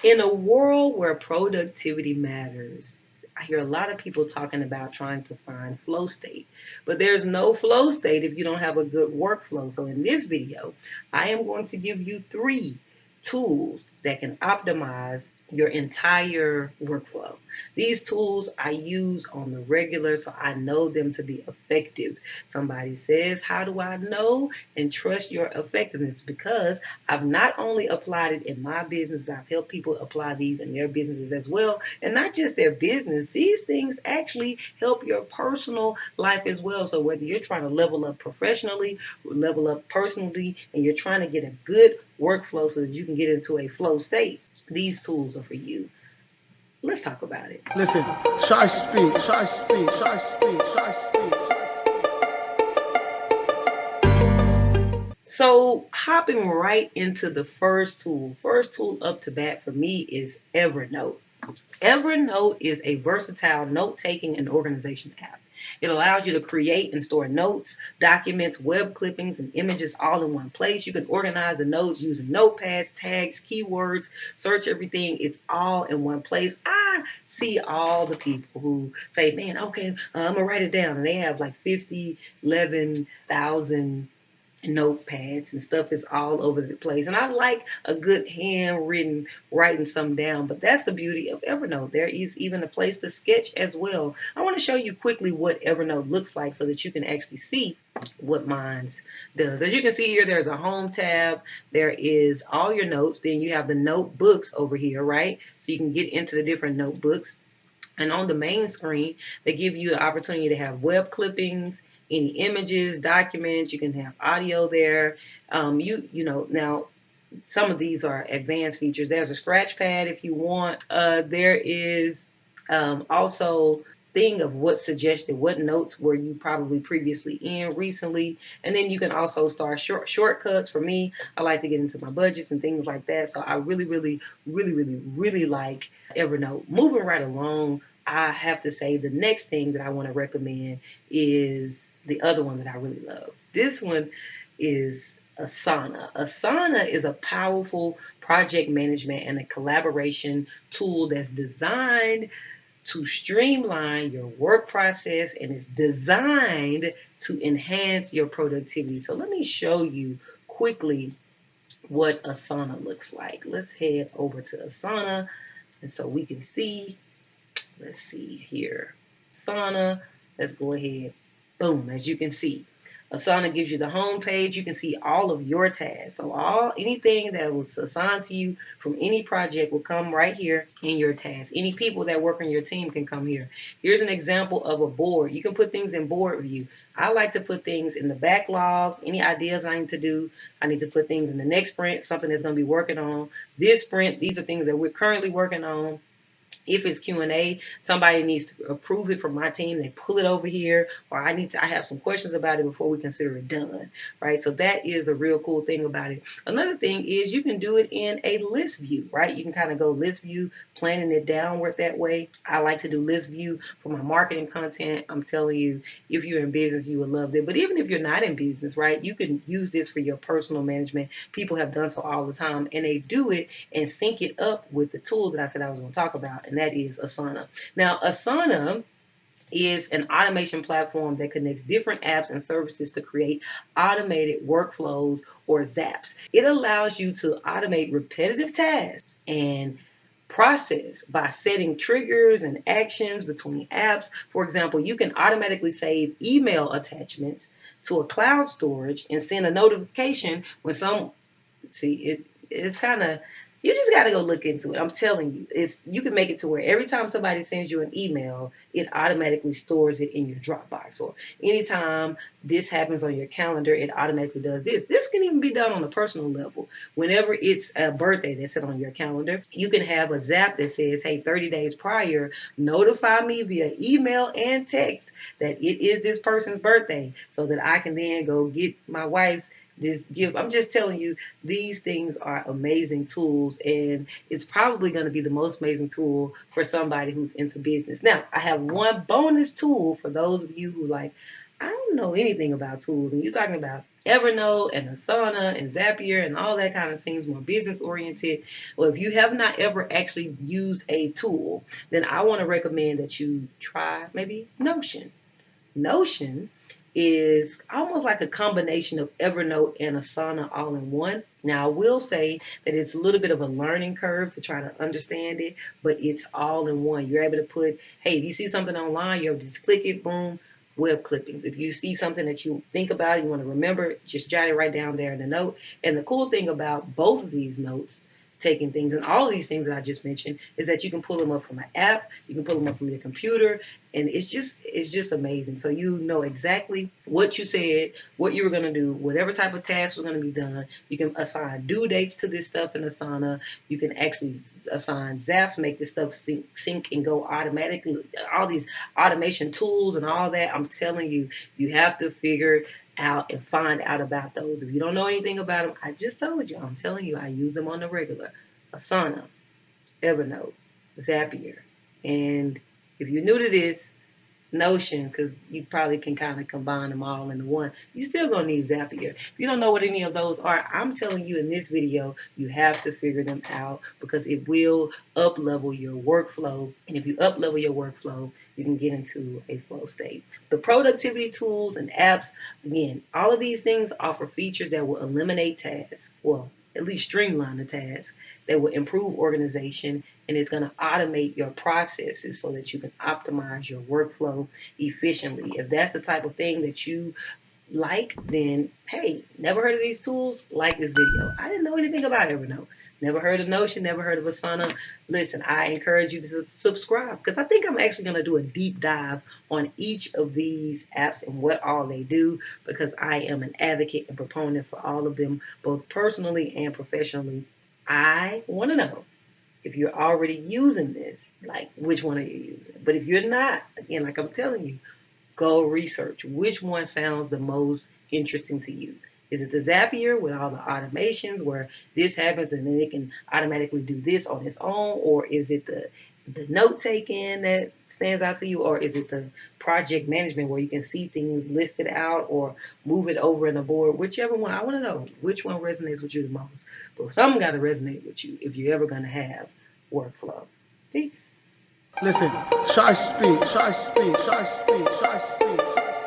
In a world where productivity matters, I hear a lot of people talking about trying to find flow state, but there's no flow state if you don't have a good workflow. So in this video, I am going to give you 3 tools that can optimize your entire workflow. These tools I use on the regular, so I know them to be effective. Somebody says, how do I know and trust your effectiveness? Because I've not only applied it in my business, I've helped people apply these in their businesses as well. And not just their business, these things actually help your personal life as well. So whether you're trying to level up professionally, level up personally, and you're trying to get a good workflow so that you can get into a flow state, these tools are for you. Let's talk about it. Listen, ShySpeaks, ShySpeaks, ShySpeaks, ShySpeaks. So hopping right into the first tool up to bat for me is Evernote. Evernote is a versatile note-taking and organization app. It allows you to create and store notes, documents, web clippings, and images all in one place. You can organize the notes using notepads, tags, keywords, search everything. It's all in one place. I see all the people who say, man, okay, I'm going to write it down. And they have like 50, 11,000 notepads and stuff is all over the place. And I like a good handwritten writing something down, but that's the beauty of Evernote. There is even a place to sketch as well. I want to show you quickly what Evernote looks like so that you can actually see what mine does. As you can see here, there's a home tab. There is all your notes. Then you have the notebooks over here, right? So you can get into the different notebooks. And on the main screen, they give you the opportunity to have web clippings, any images, documents. You can have audio there. Now some of these are advanced features. There's a scratch pad if you want. There is also thing of what suggested, what notes were you probably previously in recently, and then you can also start shortcuts. For me, I like to get into my budgets and things like that, so I really like Evernote. Moving right along, I have to say the next thing that I want to recommend is the other one that I really love. This one is Asana. Asana is a powerful project management and a collaboration tool that's designed to streamline your work process and it's designed to enhance your productivity. So let me show you quickly what Asana looks like. Let's head over to Asana and so we can see. Let's see here. Asana. Let's go ahead. Boom. As you can see, Asana gives you the home page. You can see all of your tasks. So anything that was assigned to you from any project will come right here in your tasks. Any people that work on your team can come here. Here's an example of a board. You can put things in board view. I like to put things in the backlog. Any ideas I need to do, I need to put things in the next sprint, something that's going to be working on. This sprint, these are things that we're currently working on. If it's Q&A, somebody needs to approve it from my team. They pull it over here, or I have some questions about it before we consider it done, right? So that is a real cool thing about it. Another thing is you can do it in a list view, right? You can kind of go list view, planning it downward that way. I like to do list view for my marketing content. I'm telling you, if you're in business, you would love it. But even if you're not in business, right, you can use this for your personal management. People have done so all the time, and they do it and sync it up with the tool that I said I was going to talk about, and that is Asana. Now, Asana is an automation platform that connects different apps and services to create automated workflows or zaps. It allows you to automate repetitive tasks and process by setting triggers and actions between apps. For example, you can automatically save email attachments to a cloud storage and send a notification when it's kind of, you just got to go look into it. I'm telling you, if you can make it to where every time somebody sends you an email, it automatically stores it in your Dropbox. Or anytime this happens on your calendar, it automatically does this. This can even be done on a personal level. Whenever it's a birthday that's set on your calendar, you can have a zap that says, hey, 30 days prior, notify me via email and text that it is this person's birthday so that I can then go get my wife this gift. I'm just telling you, these things are amazing tools, and it's probably going to be the most amazing tool for somebody who's into business. Now, I have one bonus tool for those of you who like, I don't know anything about tools, and you're talking about Evernote and Asana and Zapier and all that kind of seems more business oriented. Well, if you have not ever actually used a tool, then I want to recommend that you try maybe Notion. Notion is almost like a combination of Evernote and Asana all in one. Now, I will say that it's a little bit of a learning curve to try to understand it, but it's all in one. You're able to put, hey, if you see something online, you'll just click it, boom, web clippings. If you see something that you think about, you want to remember, just jot it right down there in the note. And the cool thing about both of these notes, taking things and all of these things that I just mentioned, is that you can pull them up from an app, you can pull them up from your computer, and it's just amazing. So you know exactly what you said, what you were going to do, whatever type of task was going to be done. You can assign due dates to this stuff in Asana. You can actually assign zaps, make this stuff sync and go automatically. All these automation tools and all that, I'm telling you, you have to figure out and find out about those. If you don't know anything about them, I just told you, I'm telling you, I use them on the regular. Asana, Evernote, Zapier, and if you're new to this, Notion, because you probably can kind of combine them all into one. You still gonna need Zapier. If you don't know what any of those are, I'm telling you in this video, you have to figure them out because it will up-level your workflow. And if you up-level your workflow, you can get into a flow state. The productivity tools and apps, again, all of these things offer features that will eliminate tasks. Well, at least streamline the tasks that will improve organization, and it's going to automate your processes so that you can optimize your workflow efficiently. If that's the type of thing that you like, then hey, never heard of these tools? Like this video. I didn't know anything about Evernote. Never heard of Notion, never heard of Asana. Listen, I encourage you to subscribe because I think I'm actually going to do a deep dive on each of these apps and what all they do because I am an advocate and proponent for all of them, both personally and professionally. I want to know if you're already using this, like which one are you using? But if you're not, again, like I'm telling you, go research which one sounds the most interesting to you. Is it the Zapier with all the automations where this happens and then it can automatically do this on its own? Or is it the note taking that stands out to you? Or is it the project management where you can see things listed out or move it over in the board? Whichever one, I want to know which one resonates with you the most. But something got to resonate with you if you're ever going to have workflow. Peace. Listen, ShySpeaks, ShySpeaks, ShySpeaks, ShySpeaks.